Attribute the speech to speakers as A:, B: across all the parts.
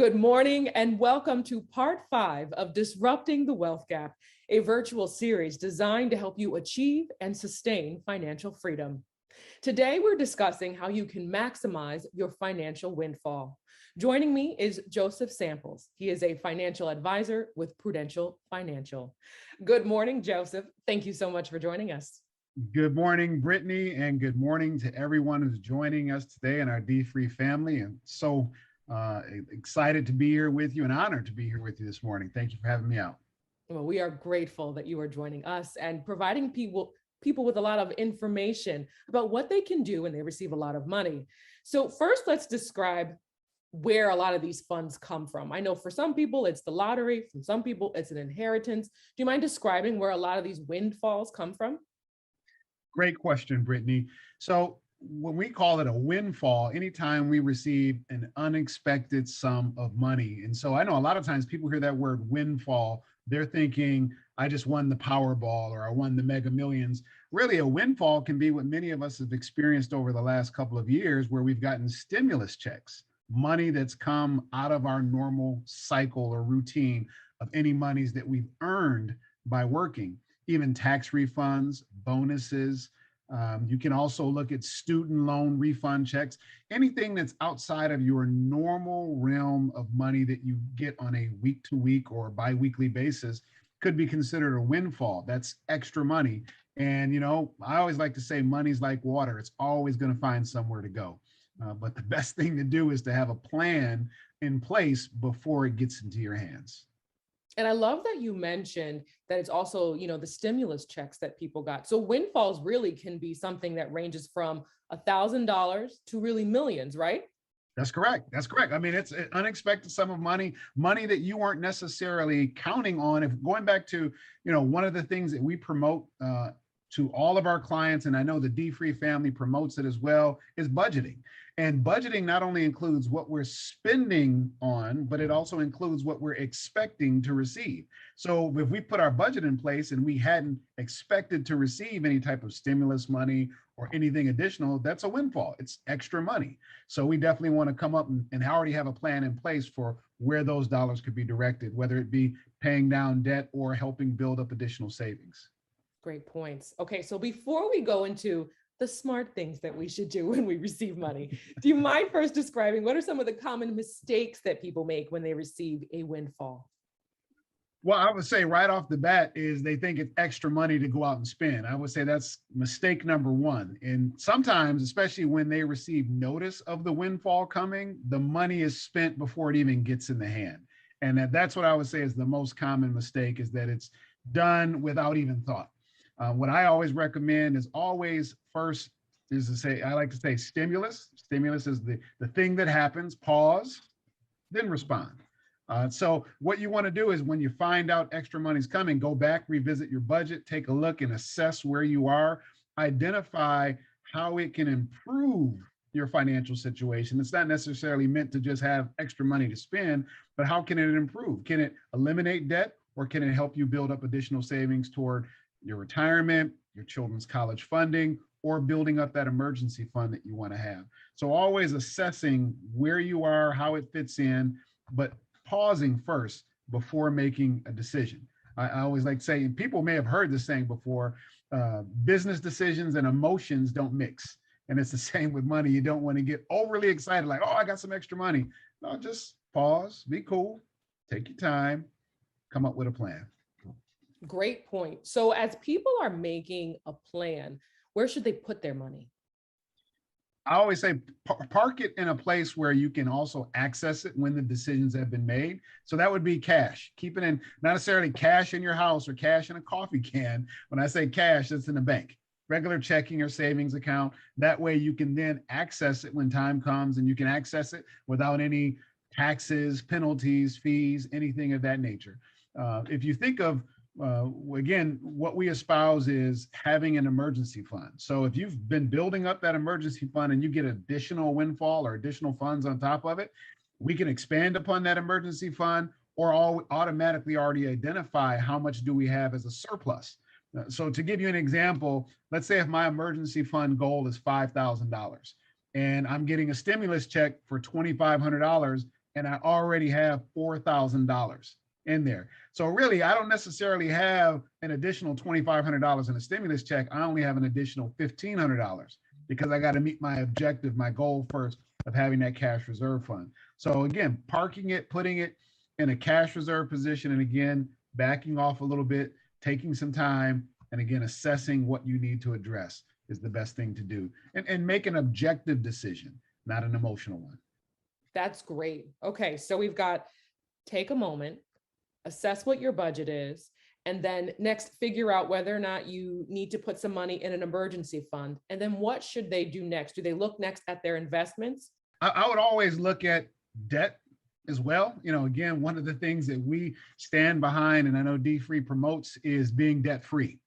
A: Good morning and welcome to part 5 of Disrupting the Wealth Gap, a virtual series designed to help you achieve and sustain financial freedom. Today, we're discussing how you can maximize your financial windfall. Joining me is Joseph Samples. He is a financial advisor with Prudential Financial. Good morning, Joseph. Thank you so much for joining us.
B: Good morning, Brittany, and good morning to everyone who's joining us today in our D3 family. And so excited to be here with you and honored to be here with you this morning. Thank you for having me out.
A: Well, we are grateful that you are joining us and providing people with a lot of information about what they can do when they receive a lot of money. So first, let's describe where a lot of these funds come from. I know for some people, it's the lottery. For some people, it's an inheritance. Do you mind describing where a lot of these windfalls come from?
B: Great question, Brittany. So when we call it a windfall, anytime we receive an unexpected sum of money. And so I know a lot of times people hear that word windfall, they're thinking, I just won the Powerball or I won the Mega Millions. Really, a windfall can be what many of us have experienced over the last couple of years, where we've gotten stimulus checks, money that's come out of our normal cycle or routine of any monies that we've earned by working, even tax refunds, bonuses. You can also look at student loan refund checks, anything that's outside of your normal realm of money that you get on a week-to-week or bi-weekly basis could be considered a windfall. That's extra money. And, I always like to say money's like water. It's always going to find somewhere to go. But the best thing to do is to have a plan in place before it gets into your hands.
A: And I love that you mentioned that it's also, the stimulus checks that people got. So windfalls really can be something that ranges from $1,000 to really millions, right?
B: That's correct. That's correct. I mean, it's an unexpected sum of money that you weren't necessarily counting on. If going back to, one of the things that we promote to all of our clients, and I know the D3 family promotes it as well, is budgeting. And budgeting not only includes what we're spending on, but it also includes what we're expecting to receive. So if we put our budget in place and we hadn't expected to receive any type of stimulus money or anything additional, that's a windfall. It's extra money. So we definitely want to come up and already have a plan in place for where those dollars could be directed, whether it be paying down debt or helping build up additional savings.
A: Great points. Okay, so before we go into the smart things that we should do when we receive money, do you mind first describing what are some of the common mistakes that people make when they receive a windfall?
B: Well, I would say right off the bat is they think it's extra money to go out and spend. I would say that's mistake number one. And sometimes, especially when they receive notice of the windfall coming, the money is spent before it even gets in the hand. And that's what I would say is the most common mistake, is that it's done without even thought. What I always recommend is always first is to say, I like to say stimulus. Stimulus is the thing that happens, pause, then respond. So what you want to do is when you find out extra money's coming, go back, revisit your budget, take a look and assess where you are, identify how it can improve your financial situation. It's not necessarily meant to just have extra money to spend, but how can it improve? Can it eliminate debt, or can it help you build up additional savings toward your retirement, your children's college funding, or building up that emergency fund that you want to have? So always assessing where you are, how it fits in, but pausing first before making a decision. I always like to say, and people may have heard this saying before, business decisions and emotions don't mix. And it's the same with money. You don't want to get overly excited, like, oh, I got some extra money. No, just pause, be cool, take your time, come up with a plan.
A: Great point. So as people are making a plan, where should they put their money?
B: I always say park it in a place where you can also access it when the decisions have been made. So that would be cash. Keep it in, not necessarily cash in your house or cash in a coffee can. When I say cash, it's in a bank, regular checking or savings account. That way you can then access it when time comes, and you can access it without any taxes, penalties, fees, anything of that nature. If you think of again, what we espouse is having an emergency fund. So if you've been building up that emergency fund and you get additional windfall or additional funds on top of it, we can expand upon that emergency fund, or automatically already identify how much do we have as a surplus. So to give you an example, let's say if my emergency fund goal is $5,000 and I'm getting a stimulus check for $2,500, and I already have $4,000 in there. So really, I don't necessarily have an additional $2,500 in a stimulus check. I only have an additional $1,500 because I got to meet my objective, my goal first of having that cash reserve fund. So again, parking it, putting it in a cash reserve position, and again, backing off a little bit, taking some time, and again, assessing what you need to address is the best thing to do. And make an objective decision, not an emotional one.
A: That's great. Okay, so we've got take a moment, assess what your budget is, and then next figure out whether or not you need to put some money in an emergency fund. And then what should they do next? Do they look next at their investments?
B: I would always look at debt as well. Again, one of the things that we stand behind, and I know D-Free promotes, is being debt free.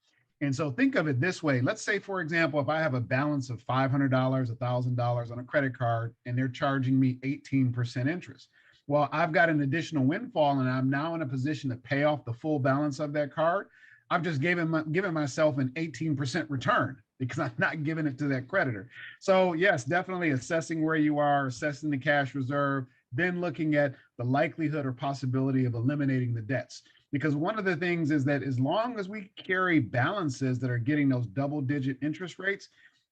B: And so think of it this way. Let's say, for example, if I have a balance of $500, $1,000 on a credit card, and they're charging me 18% interest. Well, I've got an additional windfall, and I'm now in a position to pay off the full balance of that card. I've just given myself an 18% return because I'm not giving it to that creditor. So yes, definitely assessing where you are, assessing the cash reserve, then looking at the likelihood or possibility of eliminating the debts. Because one of the things is that as long as we carry balances that are getting those double-digit interest rates,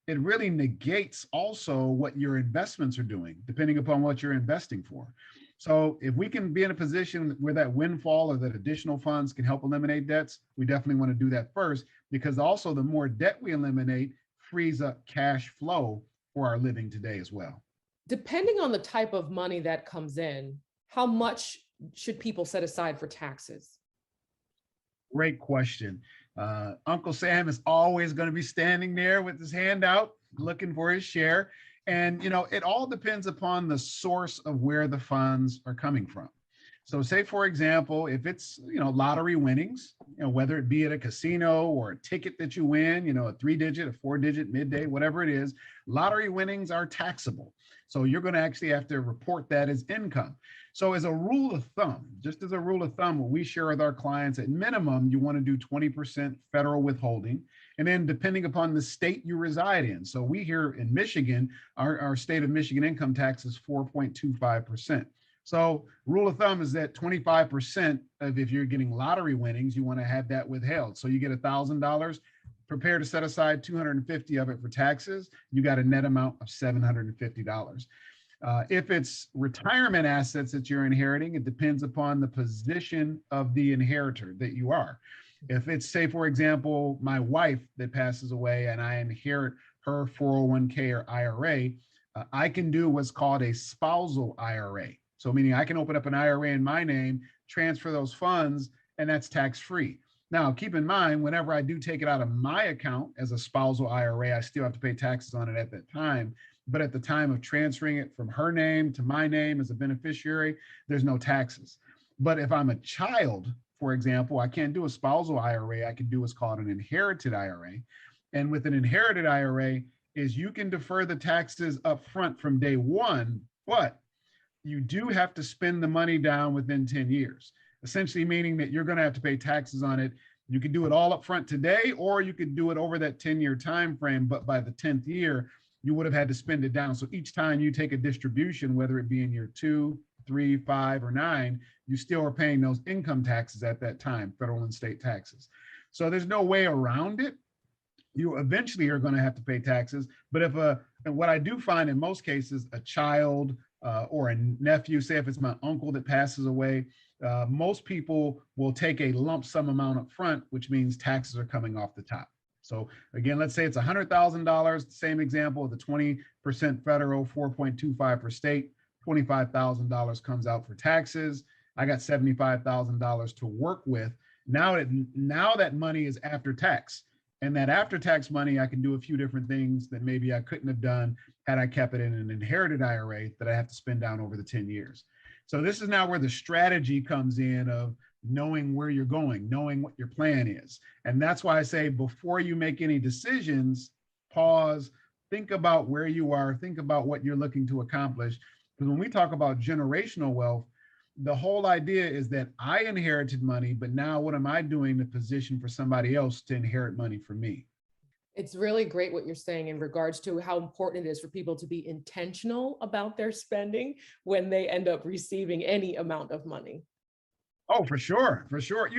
B: it really negates also what your investments are doing, depending upon what you're investing for. So if we can be in a position where that windfall or that additional funds can help eliminate debts, we definitely want to do that first, because also the more debt we eliminate frees up cash flow for our living today as well.
A: Depending on the type of money that comes in, how much should people set aside for taxes?
B: Great question. Uncle Sam is always going to be standing there with his hand out, looking for his share. And, it all depends upon the source of where the funds are coming from. So say, for example, if it's, lottery winnings, whether it be at a casino or a ticket that you win, a 3-digit, a 4-digit, midday, whatever it is, lottery winnings are taxable. So you're going to actually have to report that as income. So as a rule of thumb, just as a rule of thumb, what we share with our clients, at minimum, you want to do 20% federal withholding. And then depending upon the state you reside in. So we here in Michigan, our state of Michigan income tax is 4.25%. So rule of thumb is that 25% of, if you're getting lottery winnings, you want to have that withheld. So you get $1,000, prepare to set aside 250 of it for taxes. You got a net amount of $750. If it's retirement assets that you're inheriting, it depends upon the position of the inheritor that you are. If it's, say, for example, my wife that passes away and I inherit her 401k or IRA, I can do what's called a spousal IRA. So meaning I can open up an IRA in my name, transfer those funds, and that's tax-free. Now, keep in mind, whenever I do take it out of my account as a spousal IRA, I still have to pay taxes on it at that time. But at the time of transferring it from her name to my name as a beneficiary, there's no taxes. But if I'm a child, for example, I can't do a spousal IRA. I can do what's called an inherited IRA. And with an inherited IRA is you can defer the taxes up front from day one, but you do have to spend the money down within 10 years, essentially meaning that you're going to have to pay taxes on it. You can do it all up front today, or you could do it over that 10-year time frame. But by the 10th year, you would have had to spend it down. So each time you take a distribution, whether it be in year 2, 3, 5, or 9, you still are paying those income taxes at that time, federal and state taxes. So there's no way around it. You eventually are going to have to pay taxes. But if what I do find in most cases, a child or a nephew, say if it's my uncle that passes away, most people will take a lump sum amount up front, which means taxes are coming off the top. So again, let's say it's $100,000, same example, the 20% federal, 4.25 for state, $25,000 comes out for taxes. I got $75,000 to work with. Now that money is after tax. And that after tax money, I can do a few different things that maybe I couldn't have done had I kept it in an inherited IRA that I have to spend down over the 10 years. So this is now where the strategy comes in of knowing where you're going, knowing what your plan is. And that's why I say before you make any decisions, pause, think about where you are, think about what you're looking to accomplish. Because when we talk about generational wealth, the whole idea is that I inherited money, but now what am I doing to position for somebody else to inherit money from me?
A: It's really great what you're saying in regards to how important it is for people to be intentional about their spending when they end up receiving any amount of money.
B: Oh, for sure, for sure.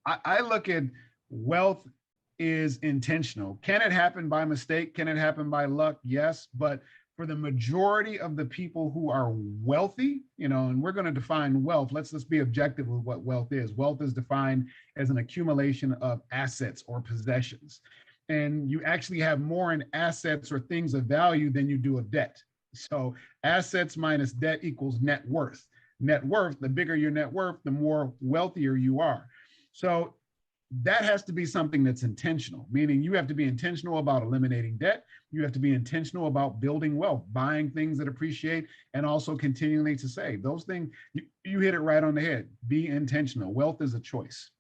B: I look at wealth is intentional. Can it happen by mistake? Can it happen by luck? Yes, but for the majority of the people who are wealthy, and we're going to define wealth. Let's be objective with what wealth is. Wealth is defined as an accumulation of assets or possessions, and you actually have more in assets or things of value than you do of debt. So assets minus debt equals net worth. Net worth, the bigger your net worth, the more wealthier you are. So that has to be something that's intentional, meaning you have to be intentional about eliminating debt. You have to be intentional about building wealth, buying things that appreciate, and also continuing to save. Those things, you hit it right on the head. Be intentional. Wealth is a choice.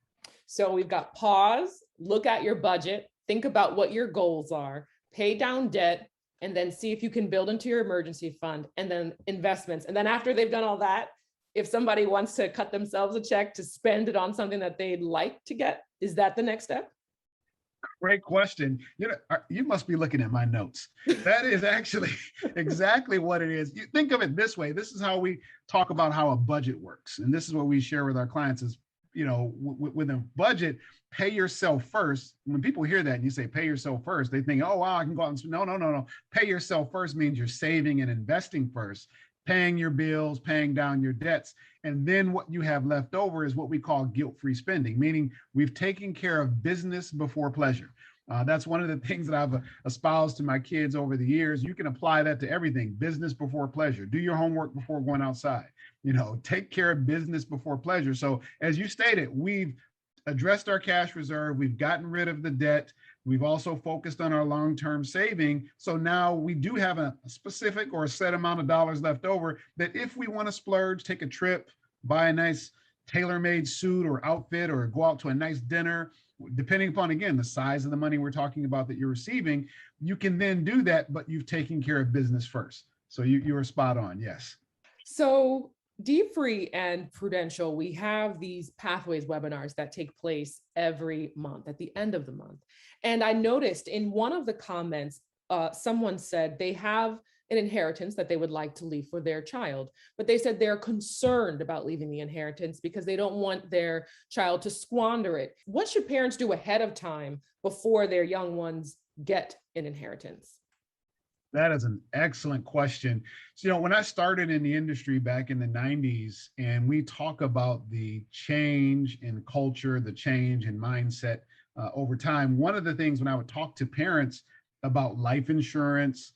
A: So we've got pause, look at your budget, think about what your goals are, pay down debt, and then see if you can build into your emergency fund and then investments. And then after they've done all that, if somebody wants to cut themselves a check to spend it on something that they'd like to get, is that the next step?
B: Great question. You must be looking at my notes. That is actually exactly what it is. You think of it this way. This is how we talk about how a budget works. And this is what we share with our clients is, with a budget, pay yourself first. When people hear that and you say pay yourself first, they think, oh, wow, I can go out and spend. No, no, no, no. Pay yourself first means you're saving and investing first, paying your bills, paying down your debts. And then what you have left over is what we call guilt-free spending, meaning we've taken care of business before pleasure. That's one of the things that I've espoused to my kids over the years. You can apply that to everything. Business before pleasure. Do your homework before going outside. Take care of business before pleasure. So as you stated, we've addressed our cash reserve. We've gotten rid of the debt. We've also focused on our long-term saving. So now we do have a specific or a set amount of dollars left over that if we want to splurge, take a trip, buy a nice tailor-made suit or outfit, or go out to a nice dinner, depending upon, again, the size of the money we're talking about that you're receiving, you can then do that, but you've taken care of business first. So you were spot on. Yes.
A: So D-Free and Prudential, we have these pathways webinars that take place every month at the end of the month. And I noticed in one of the comments, someone said they have an inheritance that they would like to leave for their child, but they said they're concerned about leaving the inheritance because they don't want their child to squander it. What should parents do ahead of time before their young ones get an inheritance?
B: That is an excellent question. So, when I started in the industry back in the 90s, and we talk about the change in culture, the change in mindset over time, one of the things when I would talk to parents about life insurance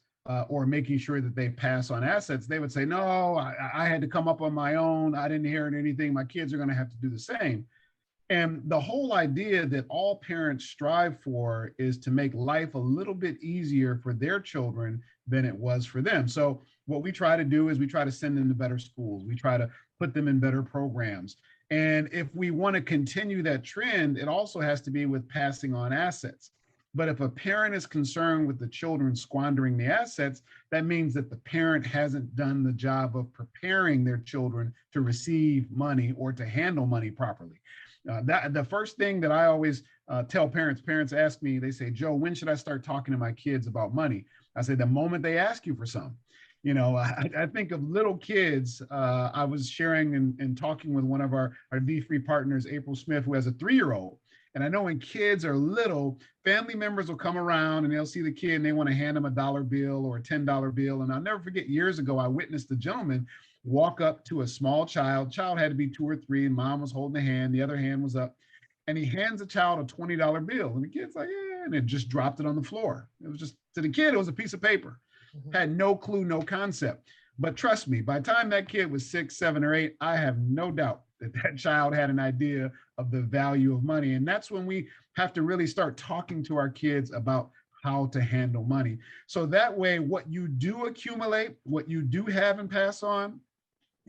B: or making sure that they pass on assets, they would say, no, I had to come up on my own. I didn't inherit anything. My kids are going to have to do the same. And the whole idea that all parents strive for is to make life a little bit easier for their children than it was for them. So what we try to do is we try to send them to better schools. We try to put them in better programs. And if we want to continue that trend, it also has to be with passing on assets. But if a parent is concerned with the children squandering the assets, that means that the parent hasn't done the job of preparing their children to receive money or to handle money properly. The first thing that I always tell parents ask me, they say, Joe, when should I start talking to my kids about money? I say, the moment they ask you for some. I think of little kids. I was sharing and talking with one of our D3 partners, April Smith, who has a 3-year-old. And I know when kids are little, family members will come around and they'll see the kid and they want to hand them a dollar bill or a $10 bill. And I'll never forget, years ago, I witnessed a gentleman walk up to a small child. Child had to be 2 or 3, and mom was holding the hand. The other hand was up. And he hands the child a $20 bill. And the kid's like, yeah, and it just dropped it on the floor. It was just, to the kid, it was a piece of paper. Had no clue, no concept. But trust me, by the time that kid was 6, 7, or 8, I have no doubt that that child had an idea of the value of money. And that's when we have to really start talking to our kids about how to handle money. So that way, what you do accumulate, what you do have and pass on,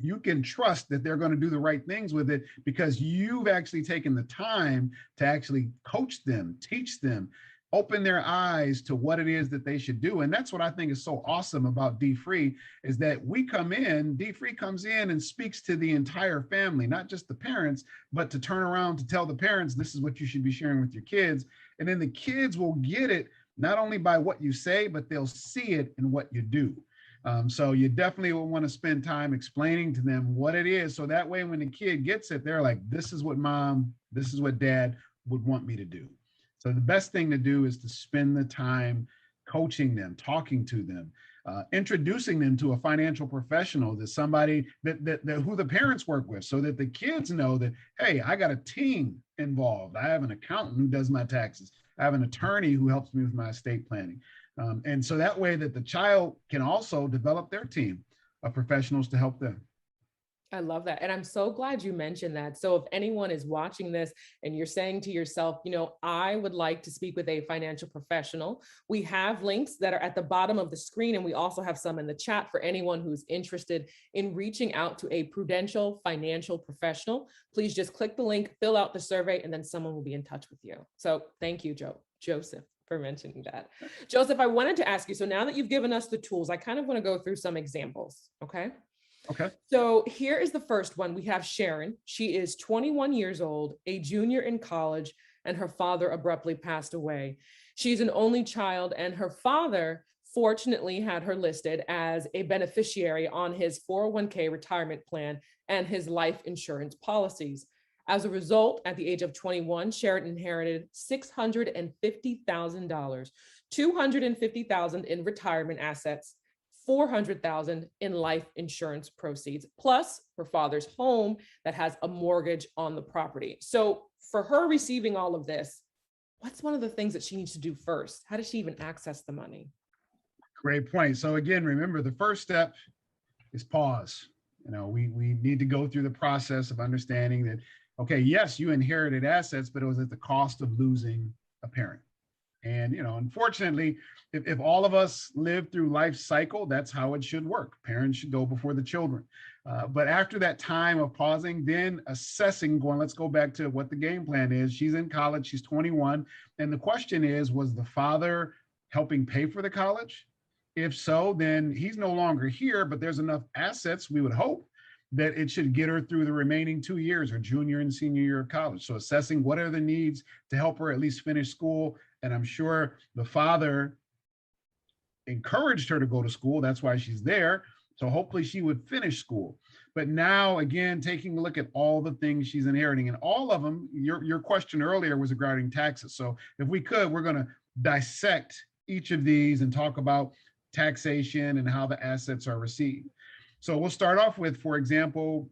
B: you can trust that they're going to do the right things with it because you've actually taken the time to actually coach them, teach them, open their eyes to what it is that they should do. And that's what I think is so awesome about D-Free is that D-Free comes in and speaks to the entire family, not just the parents, but to turn around to tell the parents, this is what you should be sharing with your kids. And then the kids will get it not only by what you say, but they'll see it in what you do. So you definitely will want to spend time explaining to them what it is. So that way, when the kid gets it, they're like, this is what mom, this is what dad would want me to do. So the best thing to do is to spend the time coaching them, talking to them, introducing them to a financial professional, that somebody that who the parents work with, so that the kids know that, hey, I got a team involved. I have an accountant who does my taxes. I have an attorney who helps me with my estate planning. And so that way that the child can also develop their team of professionals to help them.
A: I love that. And I'm so glad you mentioned that. So if anyone is watching this and you're saying to yourself, I would like to speak with a financial professional, we have links that are at the bottom of the screen. And we also have some in the chat for anyone who's interested in reaching out to a Prudential financial professional. Please just click the link, fill out the survey, and then someone will be in touch with you. So thank you, Joseph, for mentioning that. Joseph, I wanted to ask you, so now that you've given us the tools, I kind of want to go through some examples. Okay.
B: Okay.
A: So here is the first one. We have Sharon. She is 21 years old, a junior in college, and her father abruptly passed away. She's an only child, and her father fortunately had her listed as a beneficiary on his 401k retirement plan and his life insurance policies. As a result, at the age of 21, Sharon inherited $650,000, $250,000 in retirement assets, $400,000 in life insurance proceeds, plus her father's home that has a mortgage on the property. So for her receiving all of this, what's one of the things that she needs to do first? How does she even access the money?
B: Great point. So again, remember, the first step is pause. We need to go through the process of understanding that, okay, yes, you inherited assets, but it was at the cost of losing a parent. And, unfortunately, if all of us live through life cycle, that's how it should work. Parents should go before the children. But after that time of pausing, then assessing, going, let's go back to what the game plan is. She's in college, she's 21. And the question is, was the father helping pay for the college? If so, then he's no longer here, but there's enough assets, we would hope, that it should get her through the remaining 2 years, her junior and senior year of college. So assessing what are the needs to help her at least finish school. And I'm sure the father encouraged her to go to school. That's why she's there. So hopefully she would finish school. But now, again, taking a look at all the things she's inheriting, and all of them, your question earlier was regarding taxes. So if we could, we're going to dissect each of these and talk about taxation and how the assets are received. So we'll start off with, for example,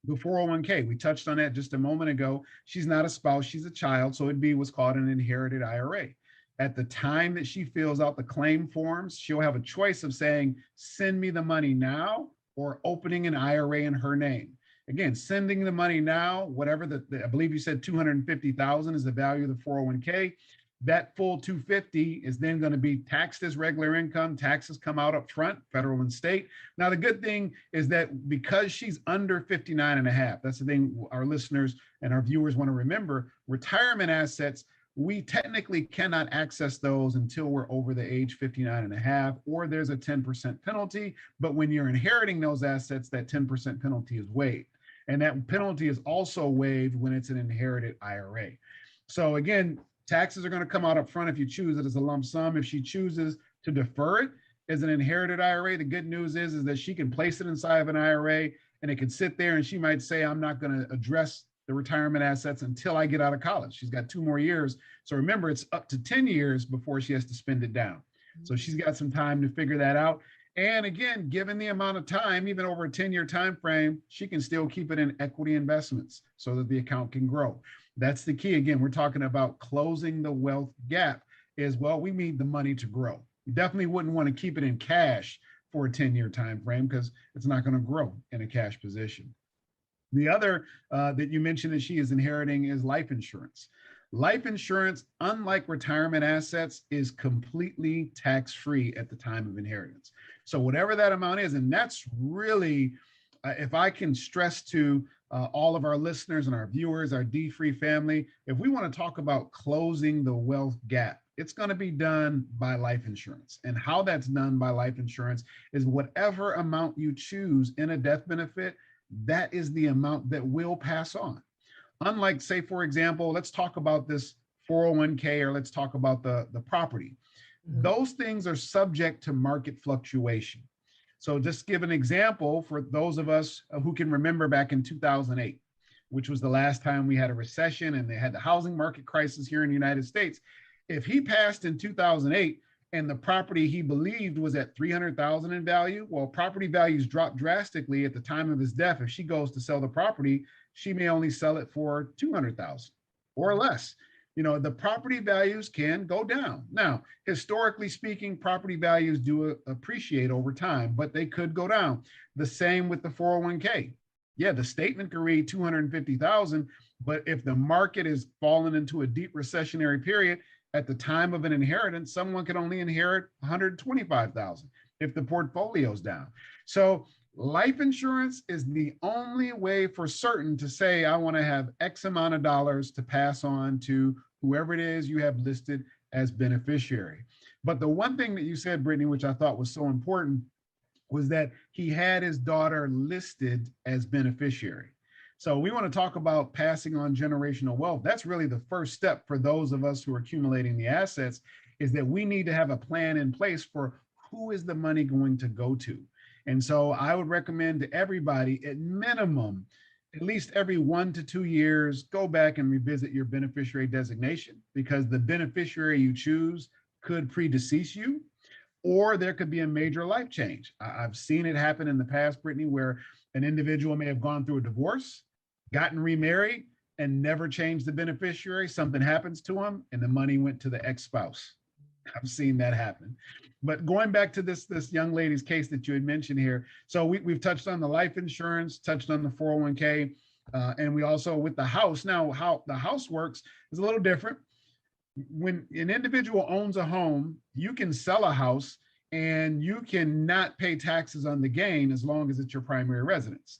B: the 401k. We touched on that just a moment ago. She's not a spouse, she's a child. So it'd be what's called an inherited IRA. At the time that she fills out the claim forms, she'll have a choice of saying, send me the money now, or opening an IRA in her name. Again, sending the money now, whatever I believe you said 250,000 is the value of the 401k. That full 250 is then going to be taxed as regular income. Taxes come out up front, federal and state. Now, the good thing is that because she's under 59 and a half, that's the thing our listeners and our viewers want to remember, retirement assets, we technically cannot access those until we're over the age 59 and a half, or there's a 10% penalty. But when you're inheriting those assets, that 10% penalty is waived. And that penalty is also waived when it's an inherited IRA. So again, taxes are going to come out up front if you choose it as a lump sum. If she chooses to defer it as an inherited IRA, the good news is that she can place it inside of an IRA and it can sit there, and she might say, I'm not going to address the retirement assets until I get out of college. She's got 2 more years. So remember, it's up to 10 years before she has to spend it down. So she's got some time to figure that out. And again, given the amount of time, even over a 10-year time frame, she can still keep it in equity investments so that the account can grow. That's the key. Again, we're talking about closing the wealth gap as well. We need the money to grow. You definitely wouldn't want to keep it in cash for a 10-year time frame because it's not going to grow in a cash position. The other that you mentioned that she is inheriting is life insurance. Life insurance, unlike retirement assets, is completely tax-free at the time of inheritance. So whatever that amount is, and that's really, if I can stress to all of our listeners and our viewers, our D-Free family, if we want to talk about closing the wealth gap, it's going to be done by life insurance. And how that's done by life insurance is whatever amount you choose in a death benefit, that is the amount that will pass on. Unlike, say, for example, let's talk about this 401k, or let's talk about the property.
A: Mhm.
B: Those things are subject to market fluctuation. So just give an example for those of us who can remember back in 2008, which was the last time we had a recession and they had the housing market crisis here in the United States. If he passed in 2008 and the property he believed was at 300,000 in value, well, property values dropped drastically at the time of his death. If she goes to sell the property, she may only sell it for 200,000 or less. The property values can go down. Now, historically speaking, property values do appreciate over time, but they could go down. The same with the 401k. Yeah, the statement can read 250,000, but if the market is fallen into a deep recessionary period, at the time of an inheritance, someone could only inherit 125,000 if the portfolio's down. So life insurance is the only way for certain to say, I want to have X amount of dollars to pass on to whoever it is you have listed as beneficiary. But the one thing that you said, Brittany, which I thought was so important, was that he had his daughter listed as beneficiary. So we want to talk about passing on generational wealth. That's really the first step for those of us who are accumulating the assets, is that we need to have a plan in place for who is the money going to go to. And so I would recommend to everybody, at minimum, at least every 1 to 2 years, go back and revisit your beneficiary designation, because the beneficiary you choose could predecease you, or there could be a major life change. I've seen it happen in the past, Brittany, where an individual may have gone through a divorce, gotten remarried, and never changed the beneficiary. Something happens to them, and the money went to the ex-spouse. I've seen that happen. But going back to this young lady's case that you had mentioned here, so we've touched on the life insurance, touched on the 401k, and we also with the house. Now, how the house works is a little different. When an individual owns a home, you can sell a house and you cannot pay taxes on the gain as long as it's your primary residence.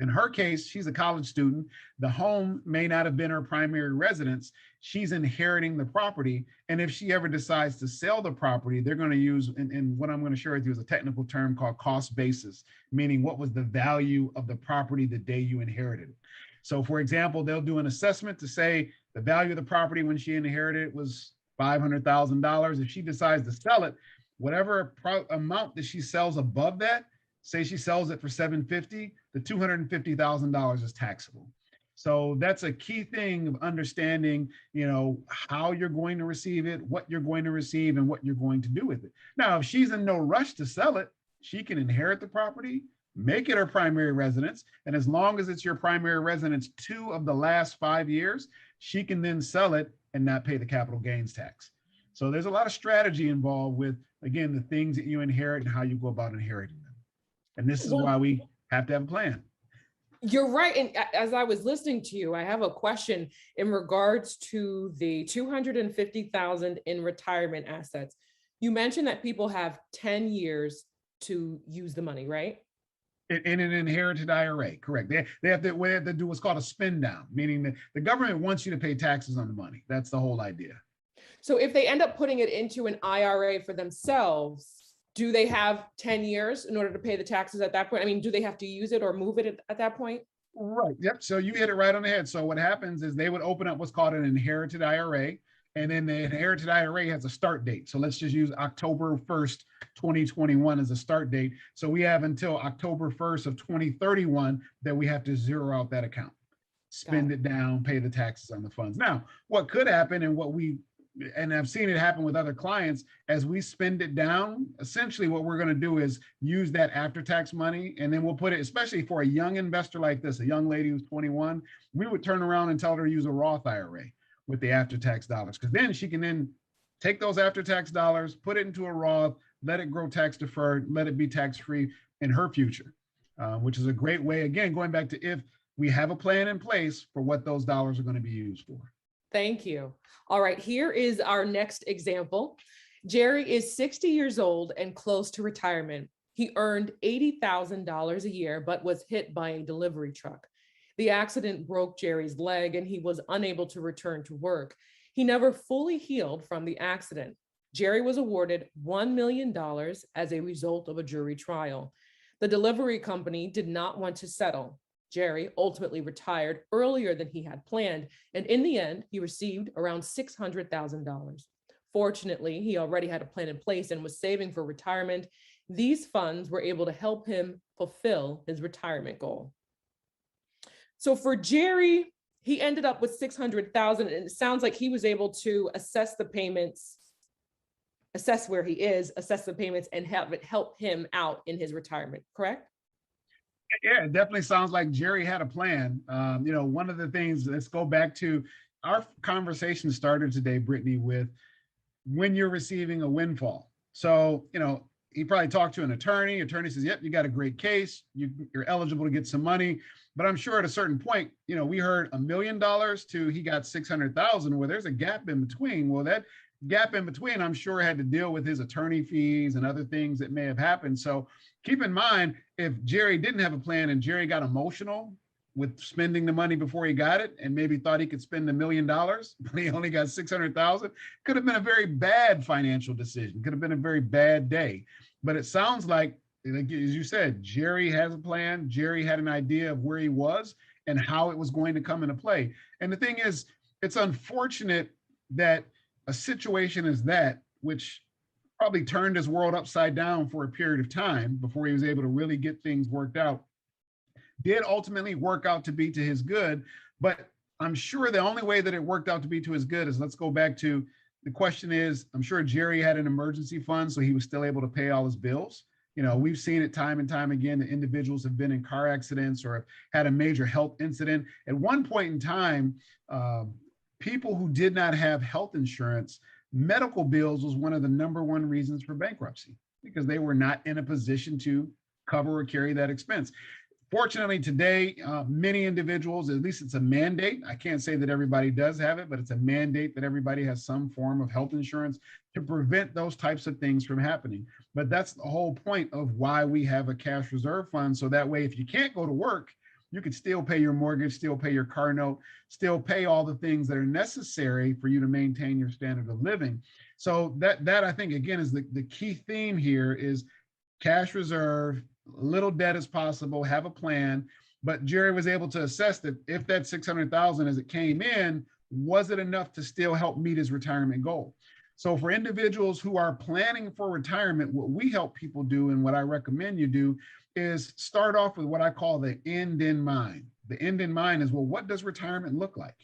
B: In her case, she's a college student. The home may not have been her primary residence. She's inheriting the property. And if she ever decides to sell the property, they're going to use, and what I'm going to share with you is a technical term called cost basis, meaning what was the value of the property the day you inherited it. So for example, they'll do an assessment to say the value of the property when she inherited it was $500,000. If she decides to sell it, whatever amount that she sells above that, say she sells it for 750, the $250,000 is taxable. So that's a key thing of understanding, how you're going to receive it, what you're going to receive, and what you're going to do with it. Now, if she's in no rush to sell it, she can inherit the property, make it her primary residence, and as long as it's your primary residence 2 of the last 5 years, she can then sell it and not pay the capital gains tax. So there's a lot of strategy involved with, again, the things that you inherit and how you go about inheriting them. And this is
A: Well,
B: why we have to have a plan.
A: you're right. And as I was listening to you, I have a question in regards to the 250,000 in retirement assets. You mentioned that people have 10 years to use the money, right?
B: In an inherited IRA, correct. They have to do what's called a spin down, meaning that the government wants you to pay taxes on the money. That's the whole idea.
A: So if they end up putting it into an IRA for themselves, do they have 10 years in order to pay the taxes at that point? I mean, do they have to use it or move it at that point?
B: Right. Yep. So you hit it right on the head. So what happens is they would open up what's called an inherited IRA, and then the inherited IRA has a start date. So let's just use October 1st, 2021 as a start date. So we have until October 1st of 2031 that we have to zero out that account, spend it down, pay the taxes on the funds. Now, what could happen and I've seen it happen with other clients, as we spend it down, essentially what we're going to do is use that after-tax money, and then we'll put it, especially for a young investor like this, a young lady who's 21, we would turn around and tell her to use a Roth IRA with the after-tax dollars, because then she can then take those after-tax dollars, put it into a Roth, let it grow tax deferred, let it be tax-free in her future, which is a great way, again, going back to if we have a plan in place for what those dollars are going to be used for.
A: Thank you. All right, here is our next example. Jerry is 60 years old and close to retirement. He earned $80,000 a year, but was hit by a delivery truck. The accident broke Jerry's leg and he was unable to return to work. He never fully healed from the accident. Jerry was awarded $1 million as a result of a jury trial. The delivery company did not want to settle. Jerry ultimately retired earlier than he had planned, and in the end, he received around $600,000. Fortunately, he already had a plan in place and was saving for retirement. These funds were able to help him fulfill his retirement goal. So for Jerry, he ended up with 600,000, and it sounds like he was able to assess the payments, assess where he is, assess the payments, and have it help him out in his retirement, correct?
B: Yeah, it definitely sounds like Jerry had a plan. One of the things, let's go back to our conversation started today, Brittany, with when you're receiving a windfall. So, he probably talked to an attorney. Attorney says, yep, you got a great case. You're eligible to get some money. But I'm sure at a certain point, we heard $1 million to he got 600,000. Well, there's a gap in between. Well, that gap in between, I'm sure had to deal with his attorney fees and other things that may have happened. So keep in mind, if Jerry didn't have a plan and Jerry got emotional with spending the money before he got it and maybe thought he could spend $1 million, but he only got 600,000, could have been a very bad financial decision, could have been a very bad day. But it sounds like as you said, Jerry has a plan. Jerry had an idea of where he was and how it was going to come into play. And the thing is, it's unfortunate that a situation is that, which probably turned his world upside down for a period of time before he was able to really get things worked out, did ultimately work out to be to his good. But I'm sure the only way that it worked out to be to his good is, let's go back to the question is, I'm sure Jerry had an emergency fund, so he was still able to pay all his bills. We've seen it time and time again that individuals have been in car accidents or have had a major health incident. At one point in time, people who did not have health insurance, medical bills was one of the number one reasons for bankruptcy because they were not in a position to cover or carry that expense. Fortunately, today, many individuals, at least it's a mandate. I can't say that everybody does have it, but it's a mandate that everybody has some form of health insurance to prevent those types of things from happening. But that's the whole point of why we have a cash reserve fund. So that way, if you can't go to work, you can still pay your mortgage, still pay your car note, still pay all the things that are necessary for you to maintain your standard of living. So that I think, again, is the key theme here is cash reserve, little debt as possible, have a plan. But Jerry was able to assess that if that 600,000 as it came in, was it enough to still help meet his retirement goal? So for individuals who are planning for retirement, what we help people do and what I recommend you do is start off with what I call the end in mind. The end in mind is, well, what does retirement look like?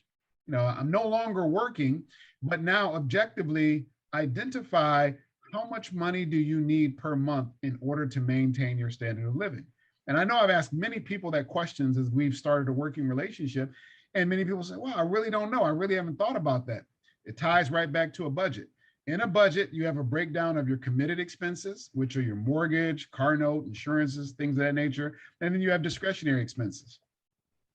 B: I'm no longer working, but now objectively identify how much money do you need per month in order to maintain your standard of living? And I know I've asked many people that questions as we've started a working relationship, and many people say, well, I really don't know. I really haven't thought about that. It ties right back to a budget. In a budget, you have a breakdown of your committed expenses, which are your mortgage, car note, insurances, things of that nature. And then you have discretionary expenses.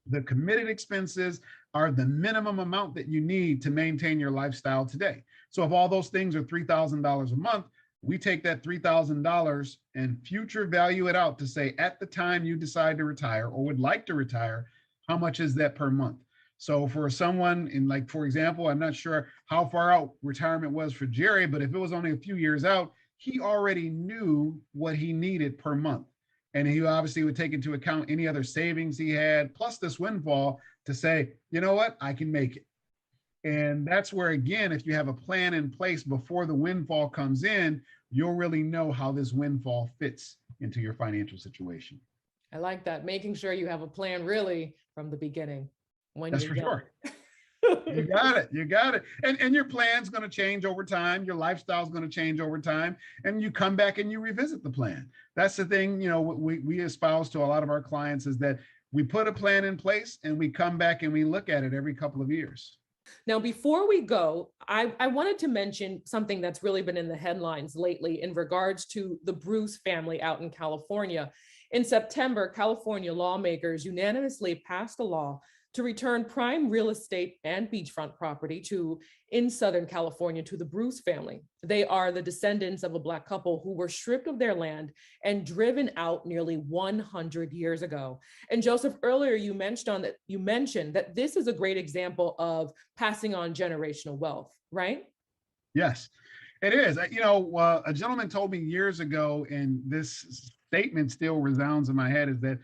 B: The committed expenses are the minimum amount that you need to maintain your lifestyle today. So if all those things are $3,000 a month, we take that $3,000 and future value it out to say, at the time you decide to retire or would like to retire, how much is that per month? So for someone in, like, for example, I'm not sure how far out retirement was for Jerry, but if it was only a few years out, he already knew what he needed per month. And he obviously would take into account any other savings he had, plus this windfall to say, you know what, I can make it. And that's where, again, if you have a plan in place before the windfall comes in, you'll really know how this windfall fits into your financial situation.
A: I like that. Making sure you have a plan really from the beginning.
B: That's for sure. You got it. You got it. And your plan's going to change over time. Your lifestyle's going to change over time. And you come back and you revisit the plan. That's the thing, we espouse to a lot of our clients is that we put a plan in place and we come back and we look at it every couple of years.
A: Now, before we go, I wanted to mention something that's really been in the headlines lately in regards to the Bruce family out in California. In September, California lawmakers unanimously passed a law to return prime real estate and beachfront property in Southern California to the Bruce family. They are the descendants of a Black couple who were stripped of their land and driven out nearly 100 years ago. And Joseph, earlier you mentioned that this is a great example of passing on generational wealth, right?
B: Yes, it is. A gentleman told me years ago, and this statement still resounds in my head, is that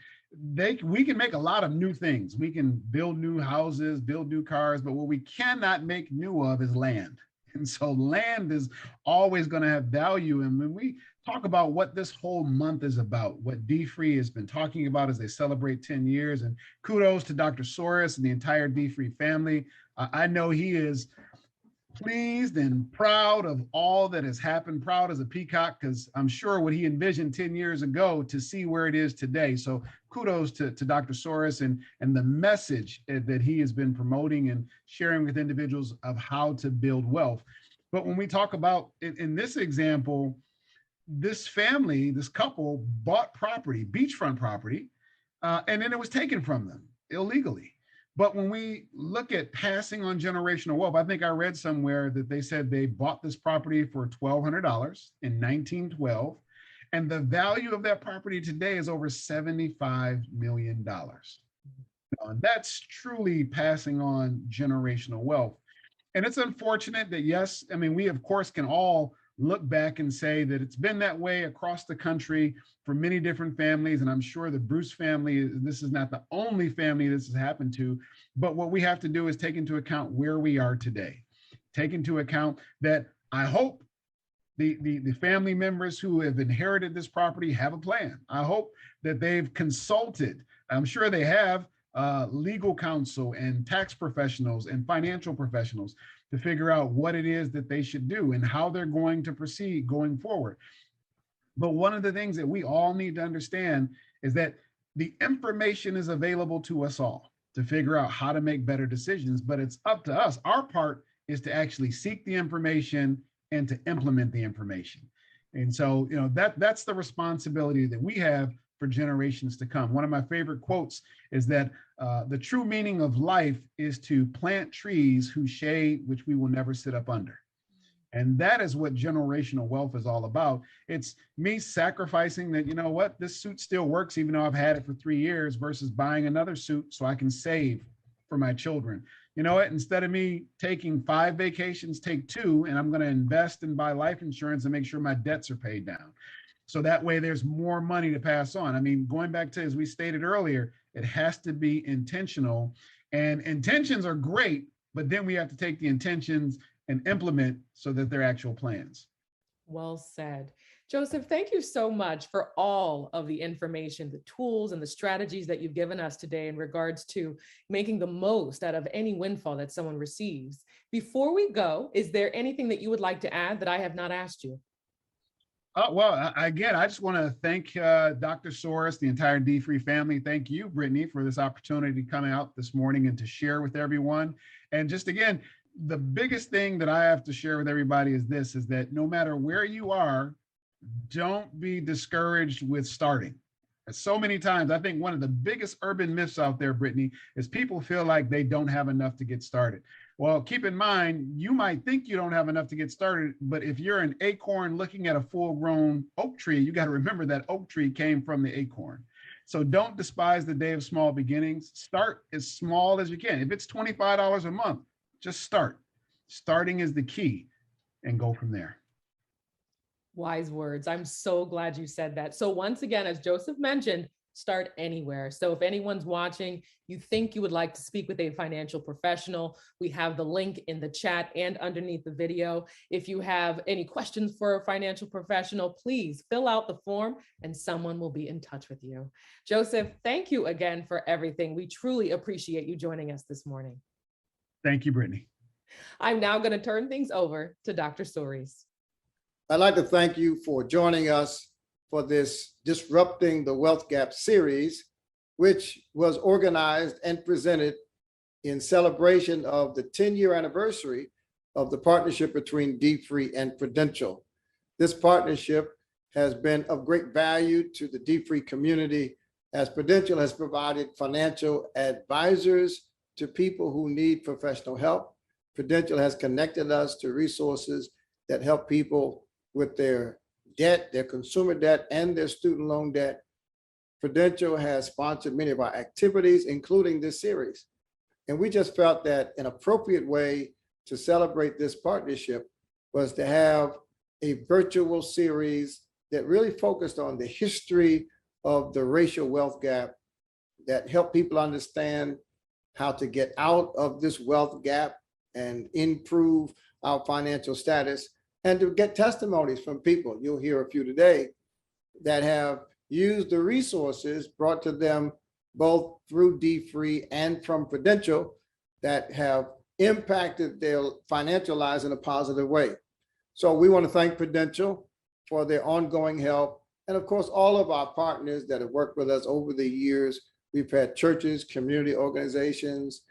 B: we can make a lot of new things. We can build new houses, build new cars, but what we cannot make new of is land. And so land is always going to have value. And when we talk about what this whole month is about, what D-Free has been talking about as they celebrate 10 years, and kudos to Dr. Soros and the entire D-Free family. I know he is pleased and proud of all that has happened, proud as a peacock, because I'm sure what he envisioned 10 years ago to see where it is today. So kudos to Dr. Soros and the message that he has been promoting and sharing with individuals of how to build wealth. But when we talk about, in this example, this family, this couple bought property, beachfront property, and then it was taken from them illegally. But when we look at passing on generational wealth, I think I read somewhere that they said they bought this property for $1,200 in 1912. And the value of that property today is over $75 million. That's truly passing on generational wealth. And it's unfortunate that, yes, I mean, we, of course, can all look back and say that it's been that way across the country for many different families. And I'm sure the Bruce family, this is not the only family this has happened to. But what we have to do is take into account where we are today. Take into account that I hope the family members who have inherited this property have a plan. I hope that they've consulted. I'm sure they have legal counsel and tax professionals and financial professionals to figure out what it is that they should do and how they're going to proceed going forward. But one of the things that we all need to understand is that the information is available to us all to figure out how to make better decisions, but it's up to us. Our part is to actually seek the information and to implement the information. And so, that's the responsibility that we have for generations to come. One of my favorite quotes is that the true meaning of life is to plant trees whose shade which we will never sit up under. And that is what generational wealth is all about. It's me sacrificing that, this suit still works even though I've had it for 3 years, versus buying another suit so I can save for my children. You know what? Instead of me taking 5 vacations, take 2, and I'm going to invest and buy life insurance and make sure my debts are paid down. So that way there's more money to pass on. I mean, going back to, as we stated earlier, it has to be intentional, and intentions are great, but then we have to take the intentions and implement so that they're actual plans.
A: Well said. Joseph, thank you so much for all of the information, the tools, and the strategies that you've given us today in regards to making the most out of any windfall that someone receives. Before we go, is there anything that you would like to add that I have not asked you?
B: Well, again, I just want to thank Dr. Soros, the entire D-Free family. Thank you, Brittany, for this opportunity to come out this morning and to share with everyone. And just again, the biggest thing that I have to share with everybody is this, is that no matter where you are, don't be discouraged with starting. So many times, I think one of the biggest urban myths out there, Brittany, is people feel like they don't have enough to get started. Well, keep in mind, you might think you don't have enough to get started, but if you're an acorn looking at a full-grown oak tree, you got to remember that oak tree came from the acorn. So don't despise the day of small beginnings. Start as small as you can. If it's $25 a month, just start. Starting is the key, and go from there.
A: Wise words. I'm so glad you said that. So once again, as Joseph mentioned, start anywhere. So if anyone's watching, you think you would like to speak with a financial professional, we have the link in the chat and underneath the video. If you have any questions for a financial professional, please fill out the form and someone will be in touch with you. Joseph, thank you again for everything. We truly appreciate you joining us this morning.
B: Thank you, Brittany.
A: I'm now going to turn things over to Dr. Soros.
C: I'd like to thank you for joining us for this Disrupting the Wealth Gap series, which was organized and presented in celebration of the 10-year anniversary of the partnership between D-Free and Prudential. This partnership has been of great value to the D-Free community, as Prudential has provided financial advisors to people who need professional help. Prudential has connected us to resources that help people with their debt, their consumer debt, and their student loan debt. Prudential has sponsored many of our activities, including this series. And we just felt that an appropriate way to celebrate this partnership was to have a virtual series that really focused on the history of the racial wealth gap, that helped people understand how to get out of this wealth gap and improve our financial status and to get testimonies from people. You'll hear a few today that have used the resources brought to them both through D-Free and from Prudential that have impacted their financial lives in a positive way. So we want to thank Prudential for their ongoing help. And of course, all of our partners that have worked with us over the years. We've had churches, community organizations,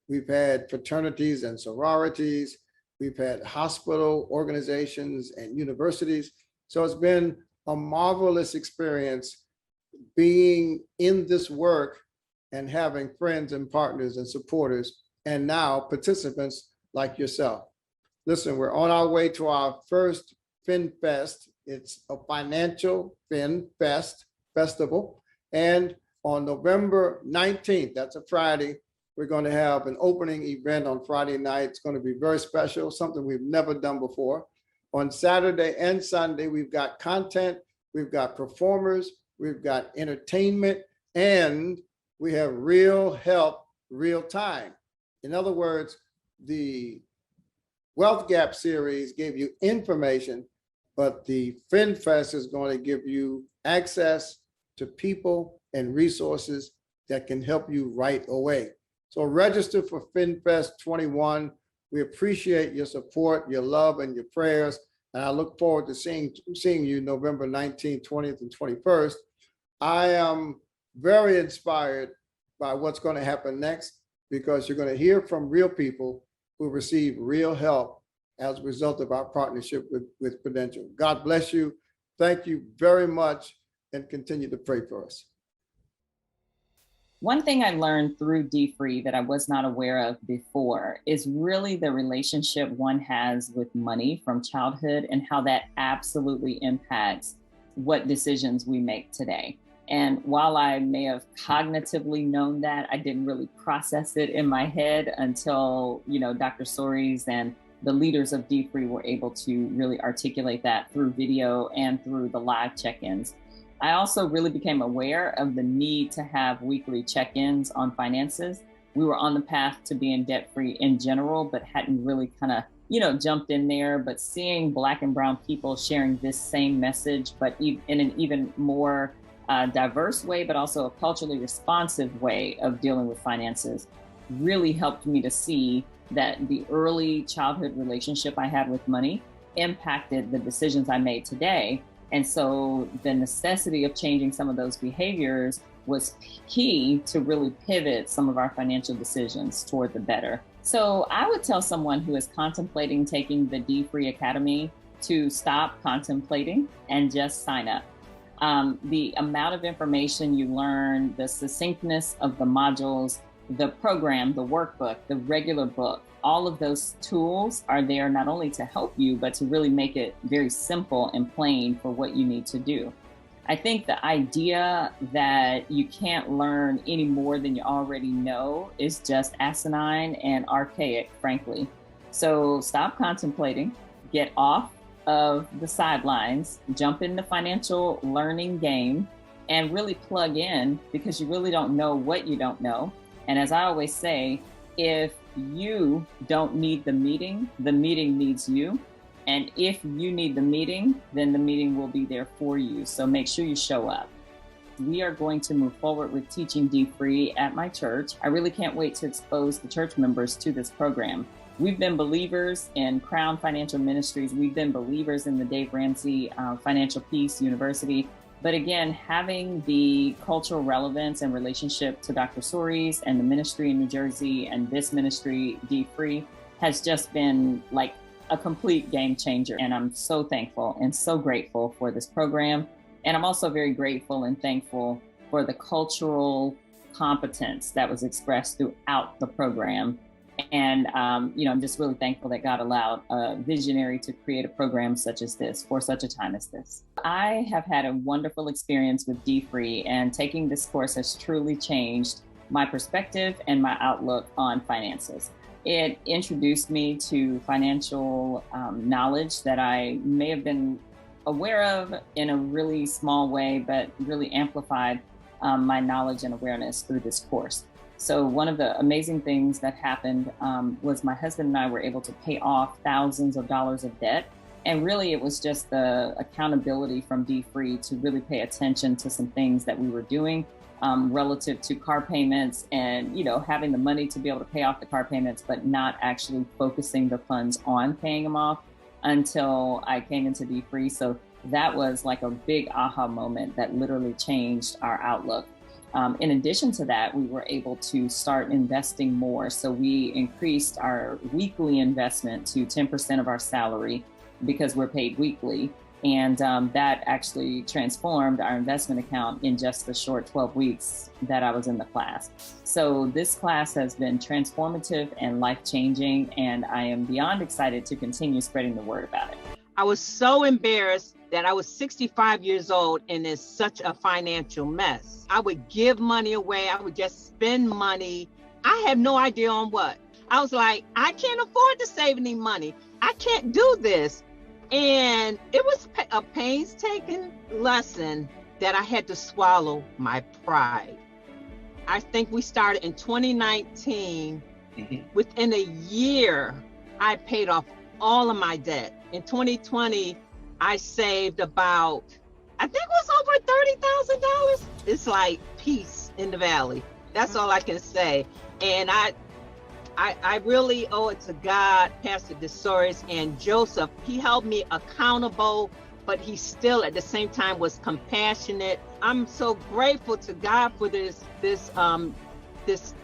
C: we've had fraternities and sororities, we've had hospital organizations and universities. So it's been a marvelous experience being in this work and having friends and partners and supporters, and now participants like yourself. Listen, we're on our way to our first FinFest. It's a financial FinFest festival. And on November 19th, that's a Friday, we're going to have an opening event on Friday night. It's going to be very special, something we've never done before. On Saturday and Sunday, we've got content, we've got performers, we've got entertainment, and we have real help, real time. In other words, the Wealth Gap series gave you information, but the FinFest is going to give you access to people and resources that can help you right away. So register for FinFest 21. We appreciate your support, your love, and your prayers. And I look forward to seeing you November 19th, 20th, and 21st. I am very inspired by what's going to happen next, because you're going to hear from real people who receive real help as a result of our partnership with Prudential. God bless you. Thank you very much, and continue to pray for us.
D: One thing I learned through D-Free that I was not aware of before is really the relationship one has with money from childhood and how that absolutely impacts what decisions we make today. And while I may have cognitively known that, I didn't really process it in my head until, Dr. Soaries and the leaders of D-Free were able to really articulate that through video and through the live check-ins. I also really became aware of the need to have weekly check-ins on finances. We were on the path to being debt-free in general, but hadn't really kind of, jumped in there. But seeing Black and brown people sharing this same message, but in an even more diverse way, but also a culturally responsive way of dealing with finances, really helped me to see that the early childhood relationship I had with money impacted the decisions I made today. And so the necessity of changing some of those behaviors was key to really pivot some of our financial decisions toward the better. So I would tell someone who is contemplating taking the D-Free Academy to stop contemplating and just sign up. The amount of information you learn, the succinctness of the modules, the program, the workbook, the regular book, all of those tools are there not only to help you, but to really make it very simple and plain for what you need to do. I think the idea that you can't learn any more than you already know is just asinine and archaic, frankly. So stop contemplating, get off of the sidelines, jump in the financial learning game, and really plug in, because you really don't know what you don't know. And as I always say, if you don't need the meeting needs you. And if you need the meeting, then the meeting will be there for you. So make sure you show up. We are going to move forward with teaching D-Free at my church. I really can't wait to expose the church members to this program. We've been believers in Crown Financial Ministries. We've been believers in the Dave Ramsey Financial Peace University. But again, having the cultural relevance and relationship to Dr. Soaries and the ministry in New Jersey and this ministry, D-Free, has just been like a complete game changer. And I'm so thankful and so grateful for this program. And I'm also very grateful and thankful for the cultural competence that was expressed throughout the program. And, I'm just really thankful that God allowed a visionary to create a program such as this for such a time as this. I have had a wonderful experience with D-Free, and taking this course has truly changed my perspective and my outlook on finances. It introduced me to financial knowledge that I may have been aware of in a really small way, but really amplified my knowledge and awareness through this course. So one of the amazing things that happened was my husband and I were able to pay off thousands of dollars of debt. And really, it was just the accountability from D-Free to really pay attention to some things that we were doing relative to car payments and, having the money to be able to pay off the car payments, but not actually focusing the funds on paying them off until I came into D-Free. So that was like a big aha moment that literally changed our outlook. In addition to that, we were able to start investing more. So we increased our weekly investment to 10% of our salary because we're paid weekly. And that actually transformed our investment account in just the short 12 weeks that I was in the class. So this class has been transformative and life-changing, and I am beyond excited to continue spreading the word about it.
E: I was so embarrassed that I was 65 years old and in such a financial mess. I would give money away. I would just spend money. I had no idea on what. I was like, I can't afford to save any money. I can't do this. And it was a painstaking lesson that I had to swallow my pride. I think we started in 2019. Within a year, I paid off all of my debt. In 2020, I saved about, I think it was over $30,000. It's like peace in the valley. That's all I can say. And I really owe it to God, Pastor DeSoris and Joseph. He held me accountable, but he still at the same time was compassionate. I'm so grateful to God for this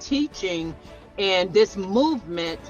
E: teaching and this movement.